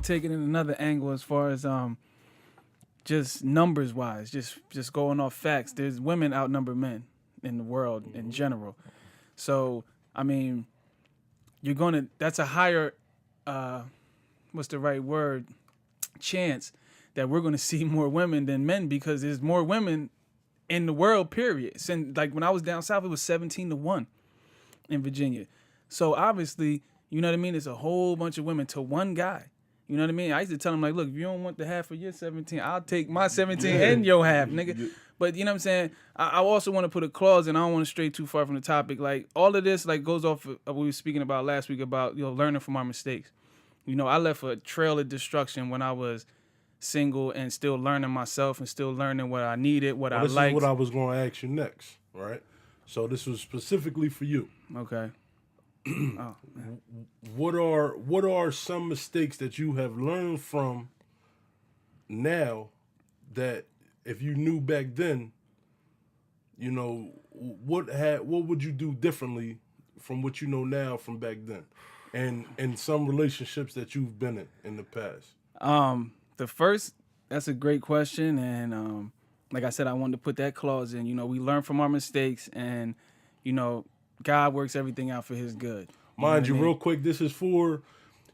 take it in another angle as far as just numbers wise, just going off facts. There's women outnumber men in the world in general. So I mean, that's a higher what's the right word, chance that we're gonna see more women than men because there's more women in the world, period. Since like when I was down south, it was 17-1 in Virginia. So obviously, you know what I mean? It's a whole bunch of women to one guy. You know what I mean? I used to tell him like, look, if you don't want the half of your 17, I'll take my 17 and your half, nigga. But you know what I'm saying? I also want to put a clause, and I don't want to stray too far from the topic. Like all of this, like goes off of what we were speaking about last week about learning from our mistakes. You know, I left a trail of destruction when I was single and still learning myself and still learning what I needed, what I liked. This is what I was going to ask you next, right? So this was specifically for you. Okay. Oh, what are some mistakes that you have learned from now that if you knew back then, you know, what would you do differently from what you know now from back then? And some relationships that you've been in the past? The first, that's a great question. And like I said, I wanted to put that clause in. You know, we learn from our mistakes and, you know, God works everything out for his good. Mind you, real quick, this is for,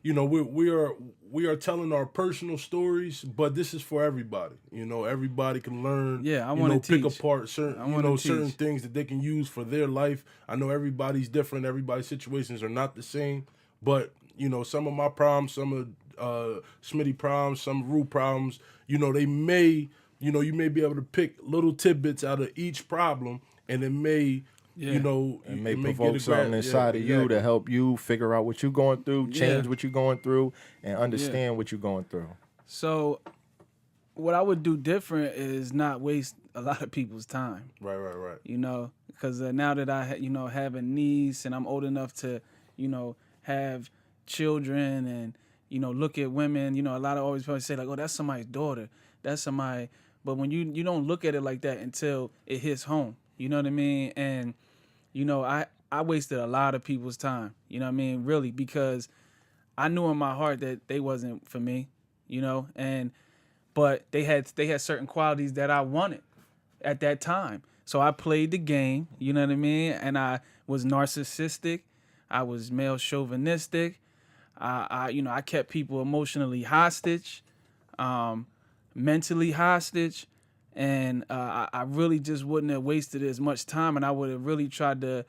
you know, we are telling our personal stories, but this is for everybody. You know, everybody can learn. Yeah, I want to pick apart certain things that they can use for their life. I know everybody's different. Everybody's situations are not the same, but you know, some of my problems, some of Smitty problems, some Rue problems. You know, they may, you know, you may be able to pick little tidbits out of each problem, and it may. Yeah. You know, it may provoke something inside of you to help you figure out what you're going through, change what you're going through, and understand what you're going through. So, what I would do different is not waste a lot of people's time. Right. You know, because now that I, have a niece and I'm old enough to, have children and, look at women. You know, a lot of always people say like, oh, that's somebody's daughter, that's somebody. But when you don't look at it like that until it hits home. You know what I mean? And, I wasted a lot of people's time, you know what I mean? Really, because I knew in my heart that they wasn't for me, but they had certain qualities that I wanted at that time. So I played the game, you know what I mean? And I was narcissistic. I was male chauvinistic. I kept people emotionally hostage, mentally hostage. And I really just wouldn't have wasted as much time, and I would have really tried to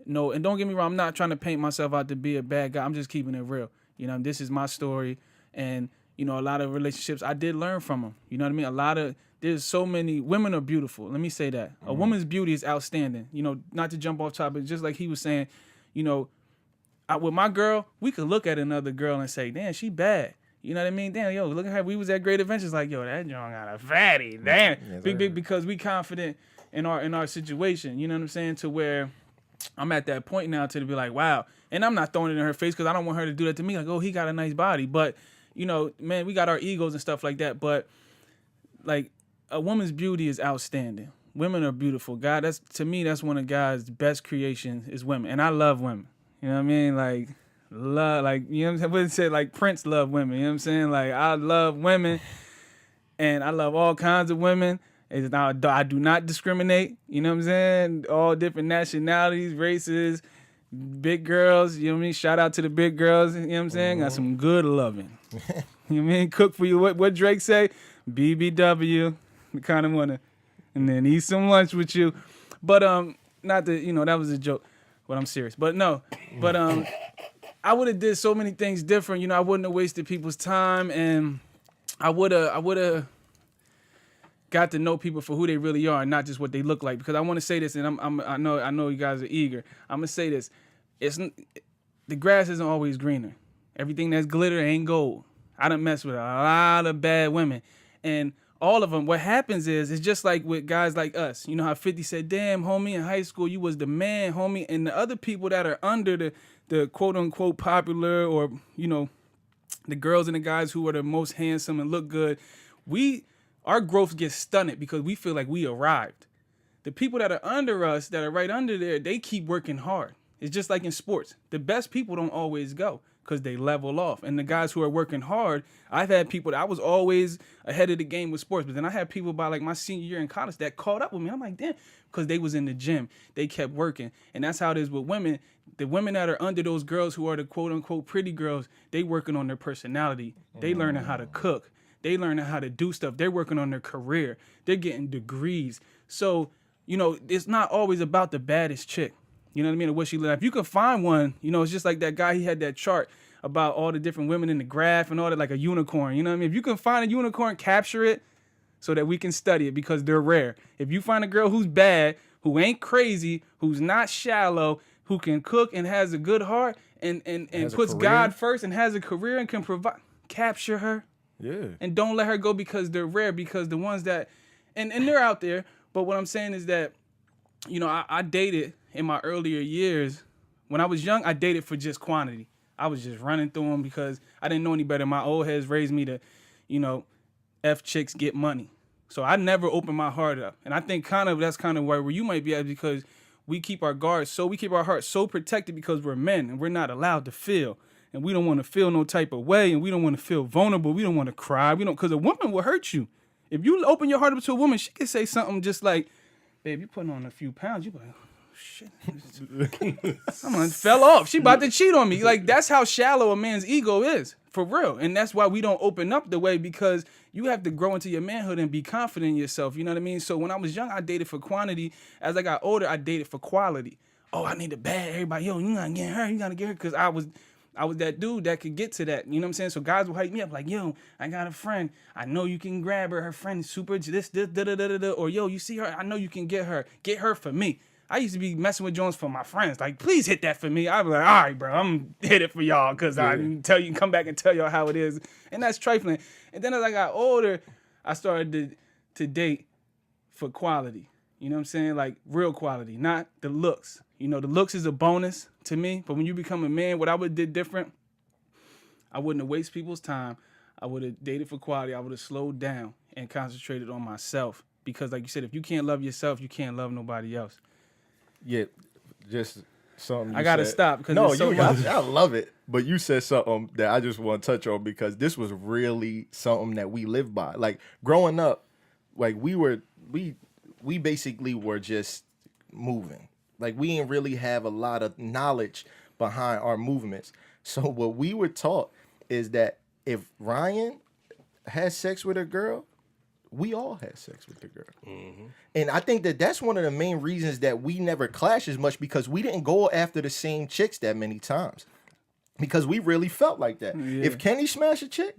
know. And don't get me wrong, I'm not trying to paint myself out to be a bad guy. I'm just keeping it real. This is my story, and a lot of relationships I did learn from them. You know what I mean? There's so many women are beautiful. Let me say that a woman's beauty is outstanding. Not to jump off topic, just like he was saying. With my girl, we could look at another girl and say, "Damn, she bad." You know what I mean? Damn, yo, look at how we was at Great Adventures. Like, yo, that John got a fatty. Damn, big, because we confident in our situation. You know what I'm saying? To where I'm at that point now to be like, wow. And I'm not throwing it in her face because I don't want her to do that to me. Like, oh, he got a nice body. But, man, we got our egos and stuff like that. But, like, a woman's beauty is outstanding. Women are beautiful. God, to me, that's one of God's best creations is women. And I love women. You know what I mean? Like, love, like, you know what I'm saying? I wouldn't say like Prince loved women, you know what I'm saying? Like, I love women, and I love all kinds of women. I do not discriminate, you know what I'm saying? All different nationalities, races, big girls, you know what I mean? Shout out to the big girls, you know what I'm saying? Got some good loving. You know what I mean? Cook for you. What Drake say? BBW, the kind of wanna, and then eat some lunch with you. But, not that, that was a joke, but I'm serious. But no, but, I would have did so many things different. I wouldn't have wasted people's time, and I would have got to know people for who they really are, and not just what they look like. Because I want to say this, and I know you guys are eager. I'm gonna say this: the grass isn't always greener. Everything that's glitter ain't gold. I done messed with a lot of bad women, and all of them. What happens is, it's just like with guys like us. You know how 50 said, "Damn, homie, in high school you was the man, homie," and the other people that are under the quote unquote popular, or the girls and the guys who are the most handsome and look good, our growth gets stunted because we feel like we arrived. The people that are under us, that are right under there, they keep working hard. It's just like in sports. The best people don't always go. because they level off. And the guys who are working hard, I've had people that I was always ahead of the game with sports, but then I had people by like my senior year in college that caught up with me. I'm like, damn, because they was in the gym, they kept working. And that's how it is with women. The women that are under those girls who are the quote unquote pretty girls, they working on their personality. They learning how to cook. They learning how to do stuff. They're working on their career. They're getting degrees. So, you know, it's not always about the baddest chick. You know what I mean? Or what she look like. If you could find one, you know, it's just like that guy, he had that chart about all the different women in the graph and all that, like a unicorn. You know what I mean? If you can find a unicorn, capture it so that we can study it because they're rare. If you find a girl who's bad, who ain't crazy, who's not shallow, who can cook and has a good heart and puts God first and has a career and can provide, capture her. Yeah. And don't let her go because they're rare, because the ones that, and they're out there. But what I'm saying is that, you know, I dated in my earlier years. When I was young, I dated for just quantity. I was just running through them because I didn't know any better. My old heads raised me to, you know, F chicks get money. So I never opened my heart up. And I think that's kind of where you might be at, because we keep our hearts so protected because we're men and we're not allowed to feel. And we don't want to feel no type of way, and we don't want to feel vulnerable. We don't want to cry. Because a woman will hurt you. If you open your heart up to a woman, she can say something just like, babe, you putting on a few pounds. You be like, oh, shit. Someone fell off. She about to cheat on me. Like, that's how shallow a man's ego is, for real. And that's why we don't open up the way, because you have to grow into your manhood and be confident in yourself. You know what I mean? So when I was young, I dated for quantity. As I got older, I dated for quality. Oh, I need a bad. Everybody, yo, you gotta get her. You gotta get her. Because I was that dude that could get to that. You know what I'm saying? So guys will hype me up like, yo, I got a friend. I know you can grab her. Her friend is super this, da, da, da, da, da. Or, yo, you see her? I know you can get her. Get her for me. I used to be messing with Jones for my friends. Like, please hit that for me. I'd be like, all right, bro, I'm hit it for y'all because I can tell you, come back and tell y'all how it is. And that's trifling. And then as I got older, I started to date for quality. You know what I'm saying? Like, real quality, not the looks. You know, the looks is a bonus to me. But when you become a man, what I would have did different, I wouldn't have wasted people's time. I would have dated for quality. I would have slowed down and concentrated on myself. Because like you said, if you can't love yourself, you can't love nobody else. Yeah, just something. I gotta stop because no, it's so much. I love it. But you said something that I just want to touch on, because this was really something that we lived by. Like growing up, like we basically were just moving. Like we didn't really have a lot of knowledge behind our movements. So what we were taught is that if Ryan had sex with a girl, we all had sex with the girl. Mm-hmm. And I think that that's one of the main reasons that we never clashed as much, because we didn't go after the same chicks that many times. Because we really felt like that. Yeah. If Kenny smashed a chick,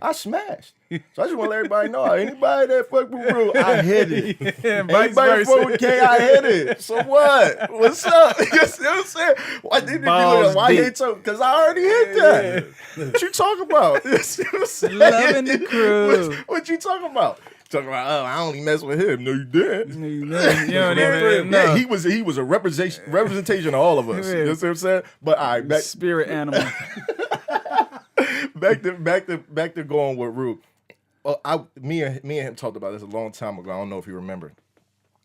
I smashed. So I just want to let everybody know, anybody that fuck with Rue, I hit it. Yeah, anybody fuck with K, I hit it. So what? What's up? You know what I'm saying? Why didn't you like, why hate so? Because I already hit that. Yeah. What you talking about? You know what I'm saying? Loving the crew. What you talking about? Talking about, oh, I only mess with him. No, you didn't. No, you didn't. You don't even know. Yeah, he was a representation of all of us. You know what I'm saying? But all right, spirit animal. back to going with Rue. Me and him talked about this a long time ago. I don't know if you remember.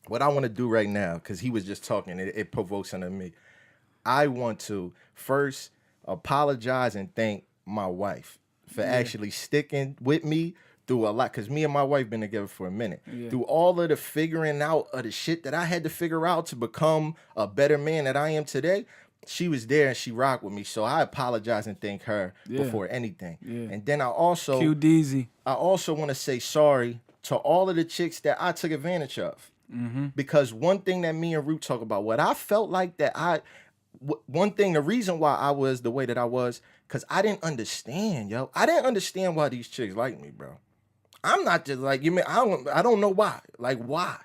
What I want to do right now, because he was just talking, it provokes something in me. I want to first apologize and thank my wife for actually sticking with me through a lot, because me and my wife been together for a minute. Yeah. Through all of the figuring out of the shit that I had to figure out to become a better man that I am today, she was there and she rocked with me. So I apologize and thank her before anything. Yeah. And then I also want to say sorry to all of the chicks that I took advantage of. Mm-hmm. Because one thing that me and Root talk about, what I felt like that the reason why I was the way that I was, because I didn't understand, yo. I didn't understand why these chicks like me, bro. I'm not just like, I don't know why. Like, why?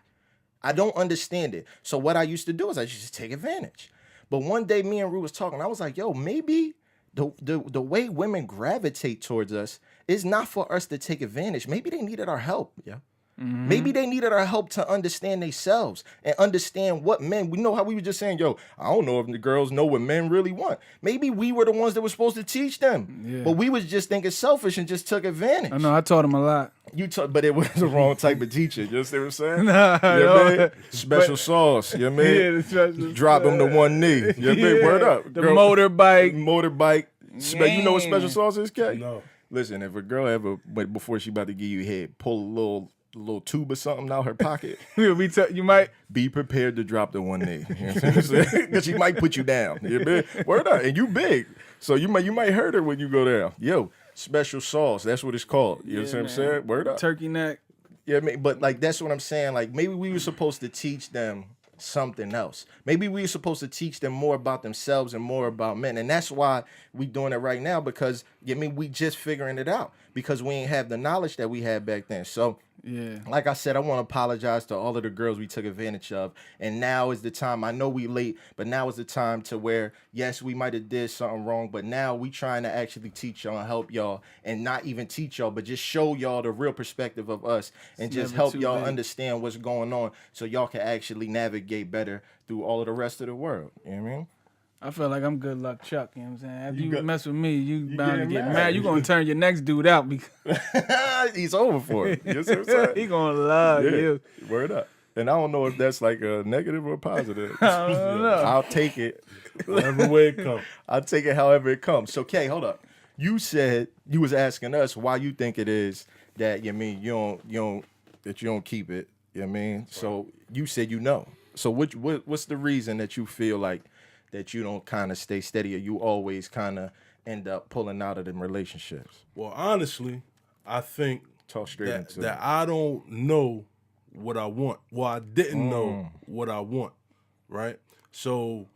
I don't understand it. So what I used to do is I used to take advantage. But one day me and Rue was talking. I was like, yo, maybe the way women gravitate towards us is not for us to take advantage. Maybe they needed our help, yeah. Mm-hmm. Maybe they needed our help to understand themselves and understand what men, we know how we were just saying, yo, I don't know if the girls know what men really want. Maybe we were the ones that were supposed to teach them. Yeah. But we was just thinking selfish and just took advantage. I know, I taught them a lot. But it was the wrong type of teacher. You see what I'm saying? No, special sauce. You know what I mean? Drop them to one knee. You know what I mean? Word up. The motorbike. Motorbike. You know what special sauce is, K? No. Listen, if a girl ever, but before she about to give you head, pull a little tube or something out her pocket, You might. be prepared to drop the one knee. You know what I'm saying? Because she might put you down. You big? Word up. And you big. So you might hurt her when you go down. Yo, special sauce. That's what it's called. You know what I'm saying? Word up. Turkey neck. Yeah, but like that's what I'm saying. Like maybe we were supposed to teach them something else. Maybe we were supposed to teach them more about themselves and more about men. And that's why we doing it right now, because we just figuring it out because we ain't have the knowledge that we had back then. So Yeah. like I said, I want to apologize to all of the girls we took advantage of. And now is the time. I know we late, but now is the time to where, yes, we might have did something wrong, but now we trying to actually teach y'all and help y'all, and not even teach y'all, but just show y'all the real perspective of us and It's just never help too y'all late. understand what's going on so y'all can actually navigate better through all of the rest of the world. You know what I mean? I feel like I'm good luck Chuck, you know what I'm saying? After you got- mess with me, you bound to getting get mad. mad. You gonna turn your next dude out because He's over for it. You know what I'm saying? he gonna love Yeah. you. Word up. And I don't know if that's like a negative or positive. I don't know. I'll take it. Whatever way it comes. I'll take it however it comes. So, Kay, hold up. You said you was asking us why you think it is that you don't keep it. You know what I mean? So you said you know. So what's the reason that you feel like that you don't kind of stay steady, or you always kind of end up pulling out of them relationships? Well, honestly, I think Talk straight that, into that it. I don't know what I want. Well, I didn't know what I want, right? So,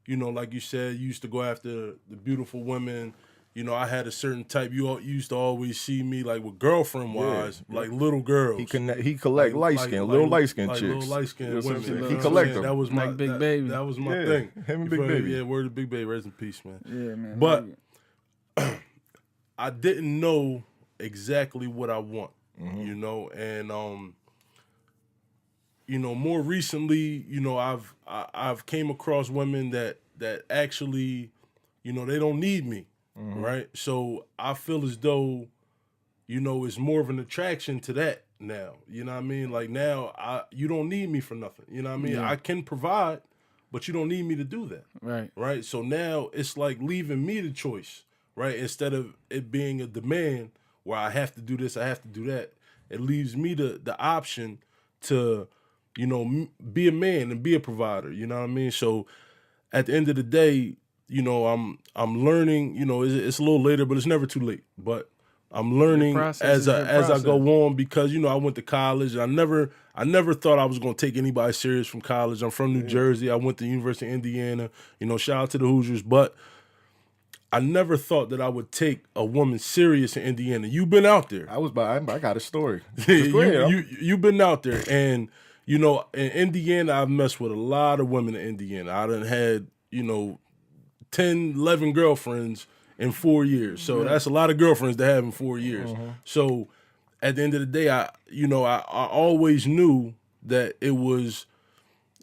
like you said, you used to go after the beautiful women. I had a certain type. You used to always see me like with girlfriend-wise, like little girls. He collect light skin, little light skin chicks. Little light skin You know what I'm women. saying? You He know what I'm collect saying? them. That was my Like Big Baby. That was my Yeah, thing. him and You Big feel me? Baby. Yeah, word to Big Baby. Rest in peace, man. Yeah, man. But I didn't know exactly what I want, and more recently, I've came across women that actually, they don't need me, right? So I feel as though, it's more of an attraction to that now. You know what I mean? Like now, you don't need me for nothing. You know what I mean? Yeah. I can provide, but you don't need me to do that. Right. Right? So now it's like leaving me the choice, right? Instead of it being a demand where I have to do this, I have to do that. It leaves me the option to, be a man and be a provider. You know what I mean? So at the end of the day, I'm learning. It's a little later, but it's never too late. But I'm learning process as is your I process. go on, because I went to college. And I never thought I was going to take anybody serious from college. I'm from New Jersey. I went to the University of Indiana. Shout out to the Hoosiers, but I never thought that I would take a woman serious in Indiana. You've been out there. I got a story. Just go ahead. You've been out there, and in Indiana, I've messed with a lot of women in Indiana. I done had 10, 11 girlfriends in 4 years. So that's a lot of girlfriends to have in 4 years. So at the end of the day, I always knew that it was,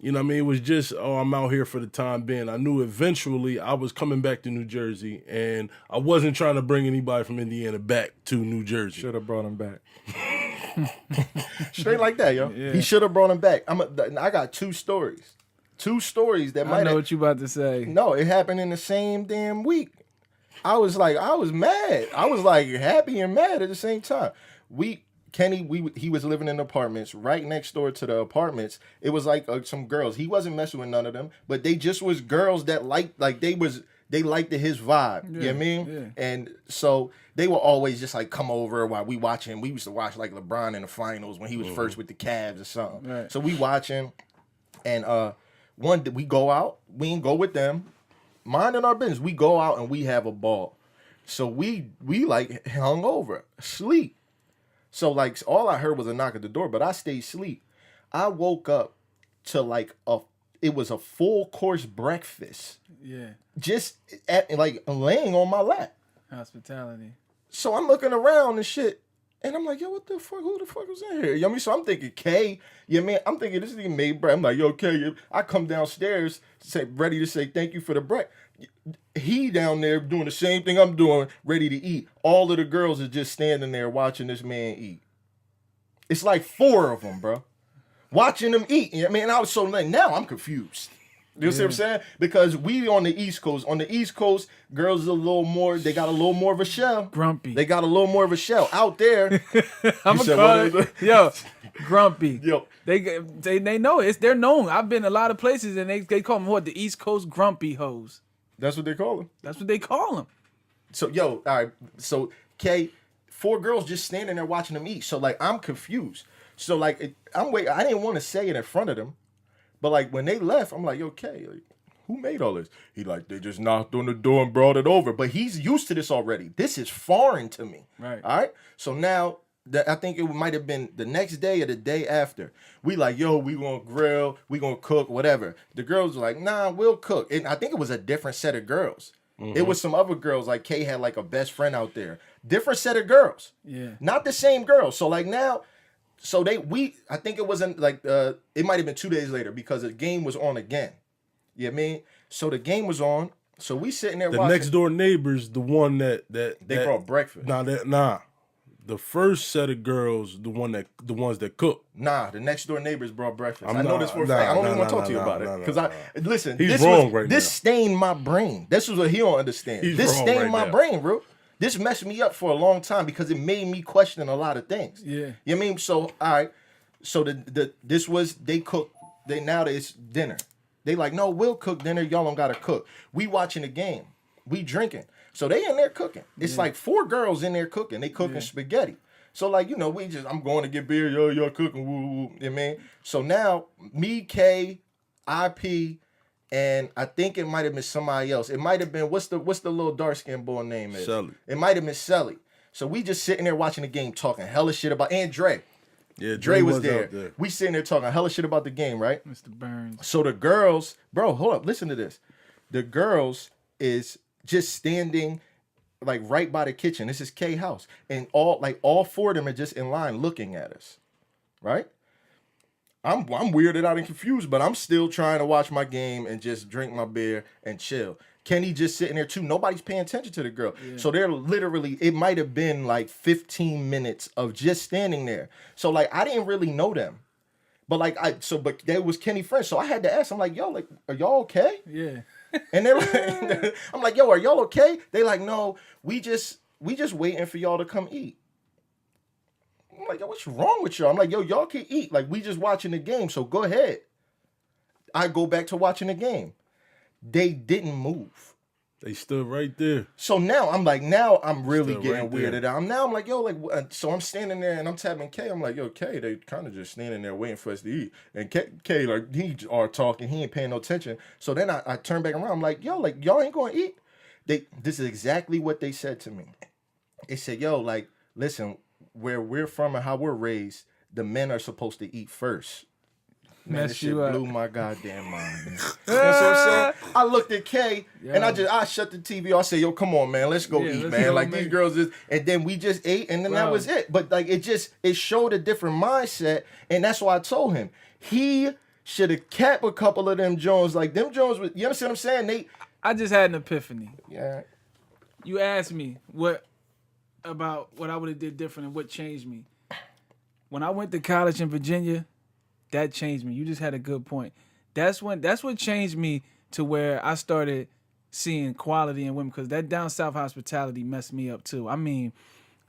it was just, I'm out here for the time being. I knew eventually I was coming back to New Jersey, and I wasn't trying to bring anybody from Indiana back to New Jersey. Should have brought him back. Straight like that, yo. Yeah. He should have brought him back. I got two stories. Two stories that I might know have. what you about to say. No, it happened in the same damn week. I was mad. I was like happy and mad at the same time. He was living in apartments right next door to the apartments. It was like some girls. He wasn't messing with none of them, but they just was girls that they liked his vibe. You know what I mean? Yeah. And so they were always just like come over while we watching. We used to watch like LeBron in the finals when he was first with the Cavs or something. Right. So we watching, and one we go out. We ain't go with them. Minding our business. We go out and we have a ball. So we like hung over, sleep. So like all I heard was a knock at the door, but I stayed asleep. I woke up to it was a full course breakfast, Yeah. just laying on my lap. Hospitality. So I'm looking around and shit, and I'm like, yo, what the fuck? Who the fuck was in here? You know what I mean? So I'm thinking Kay, I'm thinking this nigga made bread. I'm like, yo, Kay, I come downstairs, ready to say thank you for the bread. He down there doing the same thing I'm doing, ready to eat. All of the girls are just standing there watching this man eat. It's like 4 of them, bro. Watching them eat. You know what I mean? I was so late. Now I'm confused. You see what I'm saying? Because we on the East Coast. On the East Coast, girls are a little more. They got a little more of a shell. Grumpy. They got a little more of a shell. Out there, I'm You gonna said call what it, is it? yo, grumpy. Yo. They know it. They're known. I've been a lot of places and they call them what, the East Coast grumpy hoes. that's what they call them. That's what they call them. So all right. So K, 4 girls just standing there watching them eat. So like I'm confused. So like I'm waiting. I didn't want to say it in front of them, but like when they left, I'm like, yo, K, like, who made all this? He like, they just knocked on the door and brought it over. But he's used to this already. This is foreign to me. Right. All right. So now I think it might have been the next day or the day after. We like, yo, we gonna grill, we gonna cook, whatever. The girls were like, nah, we'll cook. And I think it was a different set of girls. It was some other girls, like Kay had like a best friend out there. Different set of girls. Yeah. Not the same girls. So like now, I think it wasn't like, it might have been 2 days later because the game was on again. You know what I mean? So the game was on. So we sitting there The watching. next door neighbors, the one that They brought breakfast. Nah. The first set of girls, the ones that cook. Nah, the next door neighbors brought breakfast. I'm I know not- this for a nah, fact. I don't nah, even want to nah, talk to you nah, about nah, it. Because nah, listen, He's this wrong right this now. stained my brain. This is what he don't understand. He's This wrong stained right my now. brain, bro. This messed me up for a long time because it made me question a lot of things. Yeah. You know what I mean? So, all right. So they cook. Now it's dinner. They like, no, we'll cook dinner. Y'all don't gotta cook. We watching the game. We drinking. So they in there cooking. It's like 4 girls in there cooking. They cooking spaghetti. So like, I'm going to get beer. Y'all cooking. Woo, woo, you know what I mean? So now me, K, IP, and I think it might have been somebody else. It might have been what's the little dark skinned boy name is? Sully. It might have been Sully. So we just sitting there watching the game, talking hella shit about and Dre. Yeah, Dre was out there. We sitting there talking hella shit about the game, right? Mr. Burns. So the girls, bro, hold up, listen to this. The girls is just standing like right by the kitchen. This is K house. And all 4 of them are just in line looking at us. Right? I'm weirded out and confused, but I'm still trying to watch my game and just drink my beer and chill. Kenny just sitting there too. Nobody's paying attention to the girl. Yeah. So they're literally, it might have been like 15 minutes of just standing there. So like I didn't really know them. But but they was Kenny friends. So I had to ask. I'm like, yo, like, are y'all okay? Yeah. And they're like, I'm like, yo, are y'all okay? They like, no, we just waiting for y'all to come eat. I'm like, yo, what's wrong with y'all? I'm like, yo, y'all can eat. Like, we just watching the game, so go ahead. I go back to watching the game. They didn't move. They stood right there. So now I'm like, I'm really Still getting right there. weirded out. I'm like, yo, like, so I'm standing there and I'm tapping K. I'm like, yo, K, they kind of just standing there waiting for us to eat. And K like, he are talking, he ain't paying no attention. So then I turn back around. I'm like, yo, like, y'all ain't going to eat? This is exactly what they said to me. They said, yo, like, listen, where we're from and how we're raised, the men are supposed to eat first. Man, Mess this shit you up. blew my goddamn mind, man. That's what I'm saying. I looked at Kay and I shut the TV off. I said, yo, come on, man, let's go eat, let's man. go, Like man. these girls is, and then we just ate, and then that Bro. was it. But like it showed a different mindset, and that's why I told him he should have kept a couple of them Jones. Like them Jones, you understand what I'm saying? I just had an epiphany. Yeah. You asked me about what I would have did different and what changed me. When I went to college in Virginia, that changed me. You just had a good point. That's what changed me to where I started seeing quality in women, because that down south hospitality messed me up too. I mean,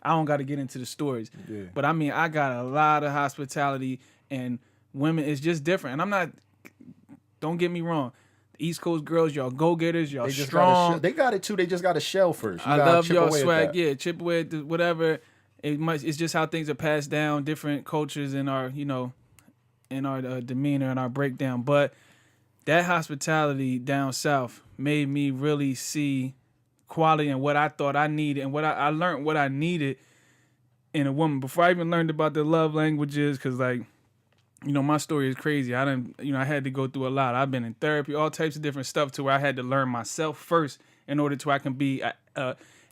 I don't got to get into the stories, but I mean, I got a lot of hospitality, and women is just different. And don't get me wrong, East Coast girls, y'all go-getters, y'all They just strong. they got it too. They just got a shell first. You I gotta love chip y'all away at swag. that. Yeah, chip away at whatever. It's just how things are passed down, different cultures in our, in our demeanor and our breakdown. But that hospitality down south made me really see quality and what I thought I needed, and what I learned what I needed in a woman before I even learned about the love languages. Because my story is crazy. I had to go through a lot. I've been in therapy, all types of different stuff, to where I had to learn myself first in order to I can be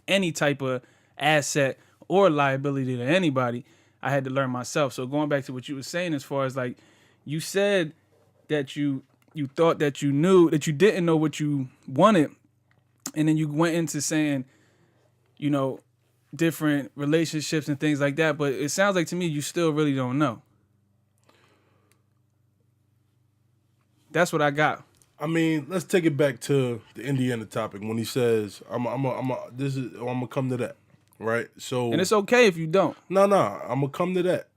any type of asset or liability to anybody. I had to learn myself. So going back to what you were saying, as far as like, you said that you thought that you knew, that you didn't know what you wanted, and then you went into saying, different relationships and things like that. But it sounds like to me you still really don't know. That's what I got. I mean, let's take it back to the Indiana topic when he says, I'm gonna come to that, right? So, And it's okay if you don't. no, I'm gonna come to that.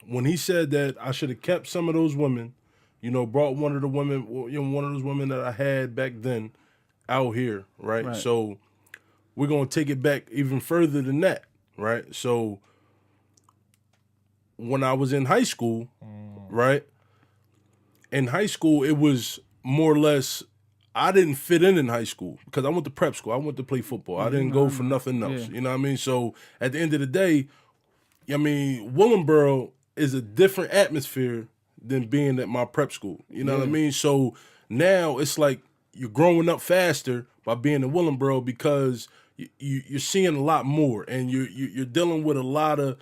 When he said that I should have kept some of those women, brought one of the women, one of those women that I had back then out here, right? Right. So we're gonna take it back even further than that, right? So when I was in high school, right? In high school, it was more or less, I didn't fit in high school because I went to prep school. I went to play football. I didn't go for nothing else. Yeah. You know what I mean? So at the end of the day, I mean, Willingboro is a different atmosphere than being at my prep school. You know what I mean? So now it's like you're growing up faster by being in Willingboro because you're seeing a lot more and you're dealing with a lot of,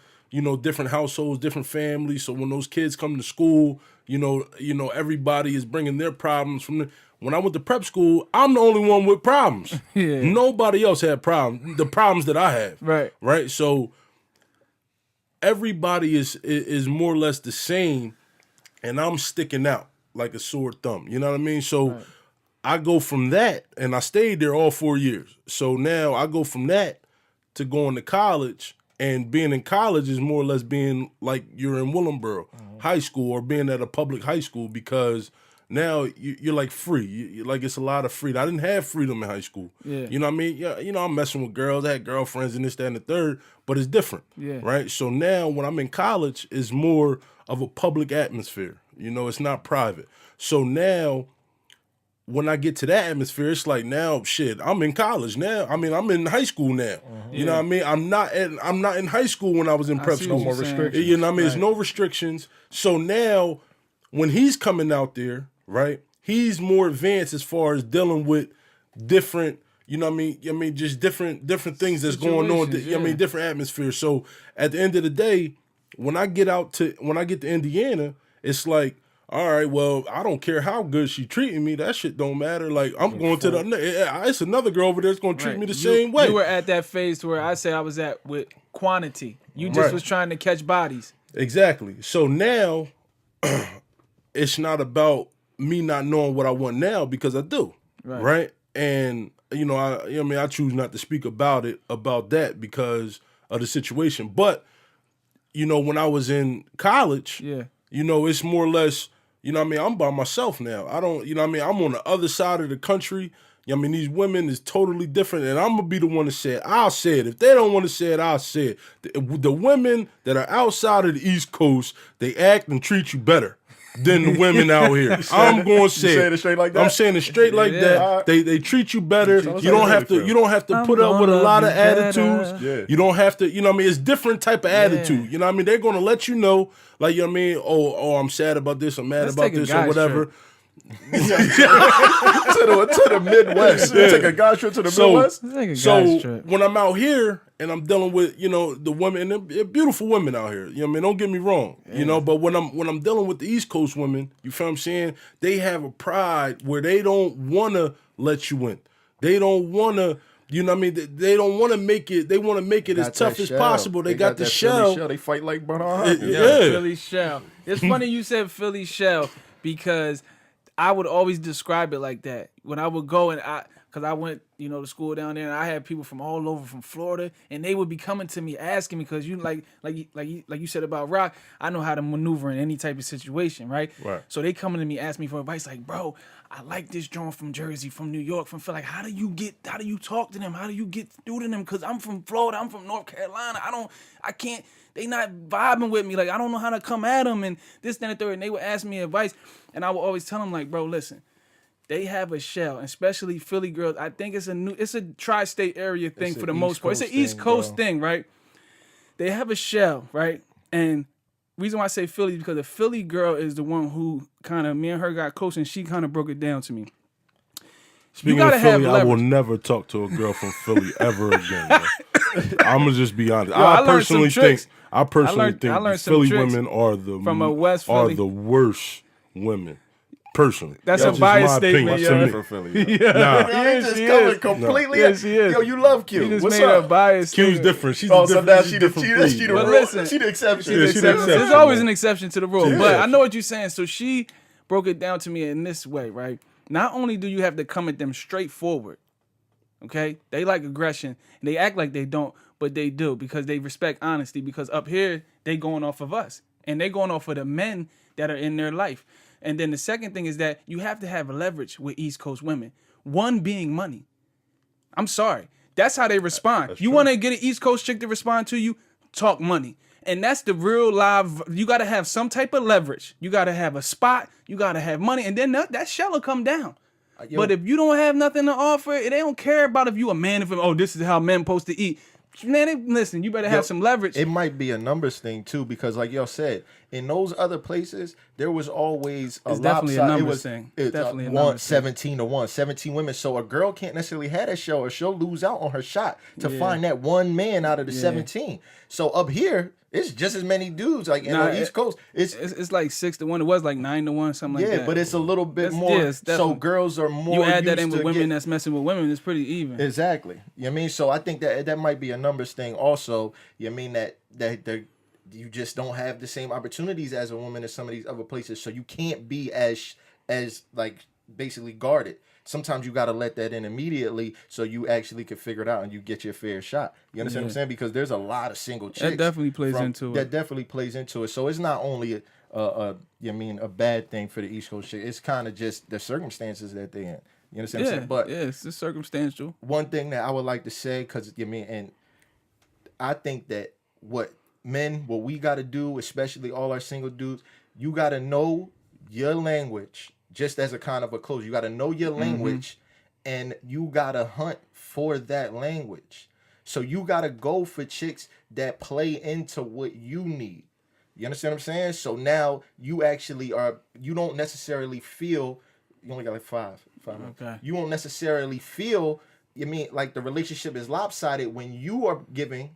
different households, different families. So when those kids come to school, everybody is bringing their problems from when I went to prep school, I'm the only one with problems. Yeah. Nobody else had problems, the problems that I have. Right. Right. So everybody is more or less the same, and I'm sticking out like a sore thumb. You know what I mean? So I go from that, and I stayed there all 4 years. So now I go from that to going to college, and being in college is more or less being like you're in Willingboro High School or being at a public high school because now you're like free. You're like it's a lot of freedom. I didn't have freedom in high school. Yeah. You know what I mean? Yeah, I'm messing with girls. I had girlfriends and this, that, and the third, but it's different. Yeah. Right? So now when I'm in college, it's more of a public atmosphere. It's not private. So now when I get to that atmosphere, it's like now, shit, I'm in college now. I mean, I'm in high school now. You know what I mean? I'm not in high school when I was in prep see school. what you're saying. You know what I mean? There's no restrictions. So now when he's coming out there, right, he's more advanced as far as dealing with different, you know what I mean? Just different things that's going on. Situations, I mean, different atmospheres. So at the end of the day, when I get to Indiana, it's like, all right, well, I don't care how good she treating me. That shit don't matter. Like, I'm going to it's another girl over there that's going to treat me the same way. You were at that phase to where I said I was at with quantity. You just was trying to catch bodies. Exactly. So now, it's not about me not knowing what I want now because I do, right? And I choose not to speak about that because of the situation. But when I was in college, it's more or less. I'm by myself now. I don't, I'm on the other side of the country. These women is totally different, and I'm going to be the one to say it. I'll say it. If they don't want to say it, I'll say it. The women that are outside of the East Coast, they act and treat you better than the women out here. I'm going to say it straight like that? I'm saying it straight like that. They treat you better. You don't have to put up with a lot of attitudes. Yeah. You don't have to, it's different type of attitude. They're going to let you know, like, oh, I'm sad about this, I'm mad about this or whatever. to the Midwest. Take a guy trip to the Midwest. So when I'm out here and I'm dealing with the women, and they're beautiful women out here. Don't get me wrong. But when I'm dealing with the East Coast women, you feel what I'm saying? They have a pride where they don't want to let you in. They don't want to. You know what I mean? They don't want to make it. They want to make it as tough as possible. They got the shell. They fight like Bernard. Philly shell. It's funny you said Philly shell because I would always describe it like that. When I would go because I went, to school down there, and I had people from all over, from Florida, and they would be coming to me asking me because like you said about Rock, I know how to maneuver in any type of situation, right? Right. So they coming to me asking me for advice, like, bro, I like this joint from Jersey, from New York, from Philly. Like, how do you talk to them? How do you get through to them? Because I'm from Florida, I'm from North Carolina. I can't. They not vibing with me. Like, I don't know how to come at them and this, that, and the third. And they would ask me advice, and I would always tell them, like, bro, listen. They have a shell, especially Philly girls. I think it's a tri-state area thing for the most part. It's an East Coast thing, right? They have a shell, right? And reason why I say Philly is because the Philly girl is the one who kind of, me and her got close, and she kind of broke it down to me. Speaking of Philly, I will never talk to a girl from Philly ever again. Bro. I'm gonna just be honest. I personally think Philly women are the worst women. Personally, that's a biased statement. For Philly. He just coming completely. Yes, he is. Yo, you love Q. He just What's made up? a biased. Q's different. She's so different. now She's she different breed, the listen, she the exception. She the exception. There's always an exception to the rule, but I know what you're saying. So she broke it down to me in this way, right? Not only do you have to come at them straightforward, okay? They like aggression, and they act like they don't, but they do because they respect honesty. Because up here, they going off of us, and they going off of the men that are in their life. And then the second thing is that you have to have leverage with East Coast women. One being money. I'm sorry. That's how they respond. You want to get an East Coast chick to respond to you? Talk money. And that's the real live. You got to have some type of leverage. You got to have a spot. You got to have money. And then that shell will come down. But if you don't have nothing to offer, they don't care about if you a man. If this is how men supposed to eat. Man, listen, you better have some leverage. It might be a numbers thing too, because like y'all said, in those other places, there was always a definitely lopside. a numbers thing. It's definitely a one numbers 17 to 1, 17 women. So a girl can't necessarily have that show, or she'll lose out on her shot to find that one man out of the 17. So up here, it's just as many dudes. Like in the East Coast, it's like 6 to 1. It was like 9 to 1, something like that. Yeah, but it's a little bit more. So girls are more. You add that used in with to women that's messing with women, it's pretty even. Exactly. You know what I mean? So I think that might be a numbers thing also. You know what I mean? That you just don't have the same opportunities as a woman in some of these other places. So you can't be as like basically guarded. Sometimes you got to let that in immediately so you actually can figure it out and you get your fair shot. You understand what I'm saying? Because there's a lot of single chicks. That definitely plays into it. That definitely plays into it. So it's not only a bad thing for the East Coast chick. It's kind of just the circumstances that they're in. You understand what I'm saying? But it's circumstantial. One thing that I would like to say, because and I think that what we got to do, especially all our single dudes, you got to know your language. Just as a kind of a close, you got to know your language, and you got to hunt for that language. So you got to go for chicks that play into what you need. You understand what I'm saying? So now you actually you don't necessarily feel, you only got like five minutes. Okay. You won't necessarily feel, like the relationship is lopsided when you are giving,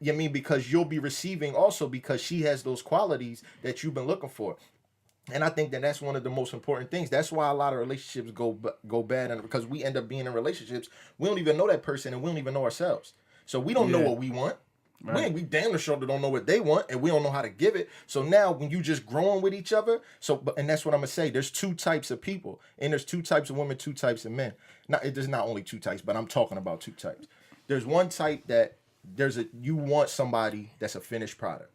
because you'll be receiving also because she has those qualities that you've been looking for. And I think that's one of the most important things. That's why a lot of relationships go bad, and because we end up being in relationships, we don't even know that person and we don't even know ourselves. So we don't know what we want. Right. We damn sure don't know what they want, and we don't know how to give it. So now when you just growing with each other, and that's what I'm gonna say. There's two types of people, and there's two types of women, two types of men. There's not only two types, but I'm talking about two types. There's one type that you want somebody that's a finished product.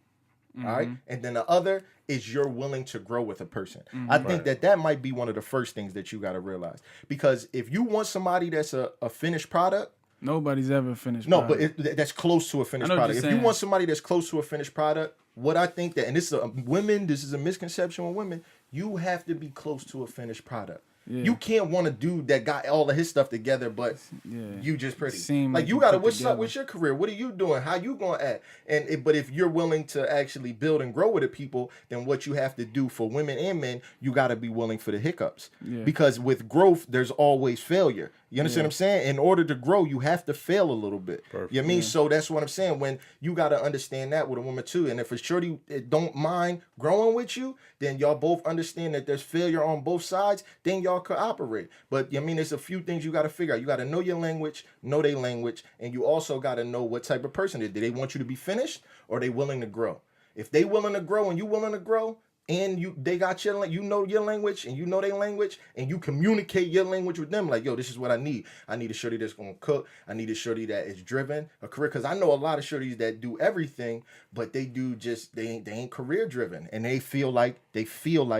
All right. And then the other is you're willing to grow with a person. I think that might be one of the first things that you got to realize, because if you want somebody that's a finished product, nobody's ever finished. No, but that's close to a finished product. If you want somebody that's close to a finished product, what I think that, and this is a misconception with women, you have to be close to a finished product. Yeah. You can't want a dude that got all of his stuff together, but you just pretty. Like you gotta, what's up with your career? What are you doing? How you gonna act? But if you're willing to actually build and grow with the people, then what you have to do for women and men, you gotta be willing for the hiccups. Yeah. Because with growth, there's always failure. You understand what I'm saying? In order to grow, you have to fail a little bit. Perfect. You know what I mean? So that's what I'm saying. When you got to understand that with a woman too. And if a shorty don't mind growing with you, then y'all both understand that there's failure on both sides, then y'all cooperate. But I mean, there's a few things you got to figure out. You got to know your language, know their language, and you also got to know what type of person it is. Do they want you to be finished, or are they willing to grow? If they willing to grow and you willing to grow, and they got your, you know your language and you know their language, and you communicate your language with them, like, yo, this is what I need. I need a shorty that's gonna cook. I need a shorty that is driven, a career. Because I know a lot of shorties that do everything, but they ain't career driven, and they feel like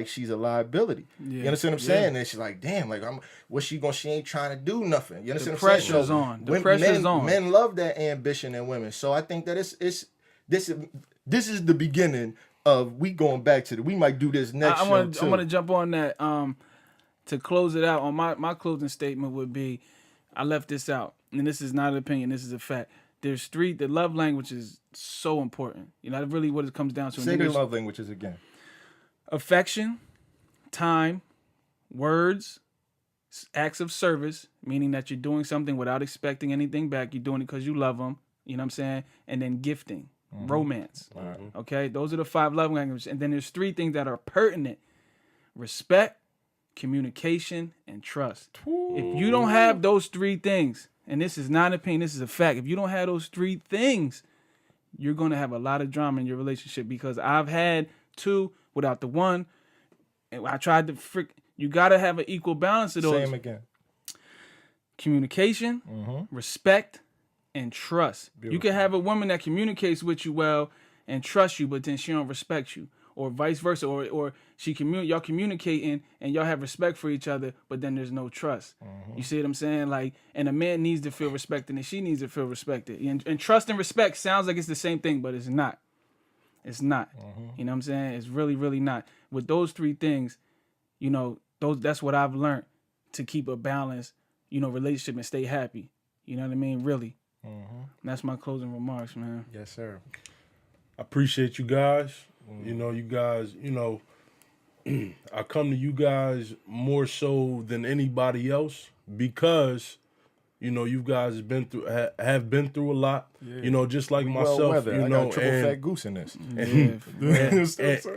she's a liability. Yeah. You understand what I'm saying? And she's like, damn, like she ain't trying to do nothing. You understand what I'm saying? Pressure's on. The pressure's on. Men love that ambition in women. So I think that this is the beginning of we going back to we might do this next show too. I want to jump on that to close it out. On my closing statement would be, I left this out, and this is not an opinion, this is a fact. There's the love language is so important. You know, really what it comes down to. Say the love languages again. Affection, time, words, acts of service, meaning that you're doing something without expecting anything back. You're doing it because you love them. You know what I'm saying? And then gifting. Romance. Okay, those are the 5 love languages. And then there's 3 things that are pertinent: respect, communication, and trust. If you don't have those 3 things, and this is not an opinion, this is a fact, if you don't have those 3 things, you're going to have a lot of drama in your relationship, because I've had 2 without the 1, and I tried to you gotta have an equal balance of those. Say 'em again. Communication, respect, and trust. You can have a woman that communicates with you well and trusts you, but then she don't respect you, or vice versa, or y'all communicating and y'all have respect for each other, but then there's no trust. You see what I'm saying? Like, and a man needs to feel respected, and she needs to feel respected. And trust and respect sounds like it's the same thing, but it's not. It's not. You know what I'm saying? It's really, really not. With those three things, you know, that's what I've learned to keep a balance, you know, relationship and stay happy. You know what I mean? Really. That's my closing remarks, man. Yes, sir. I appreciate you guys. You know, you guys, you know, I come to you guys more so than anybody else because, you know, you guys have been through a lot. You know, just like myself. You I know, got a triple and, fat goose in this.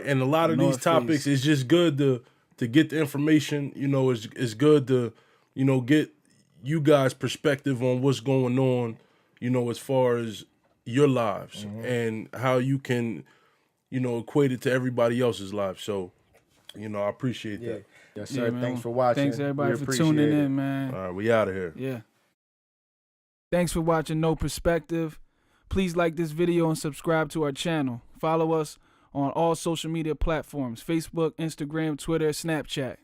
and a lot of these topics, it's just good to get the information. You know, it's good to, you know, get you guys' perspective on what's going on. You know, as far as your lives and how you can, you know, equate it to everybody else's life. So, you know, I appreciate that. Yes, sir. Man. Thanks for watching. Thanks everybody We for appreciate tuning it. in, man. All right, we out of here. Yeah. Thanks for watching No Perspective. Please like this video and subscribe to our channel. Follow us on all social media platforms: Facebook, Instagram, Twitter, Snapchat.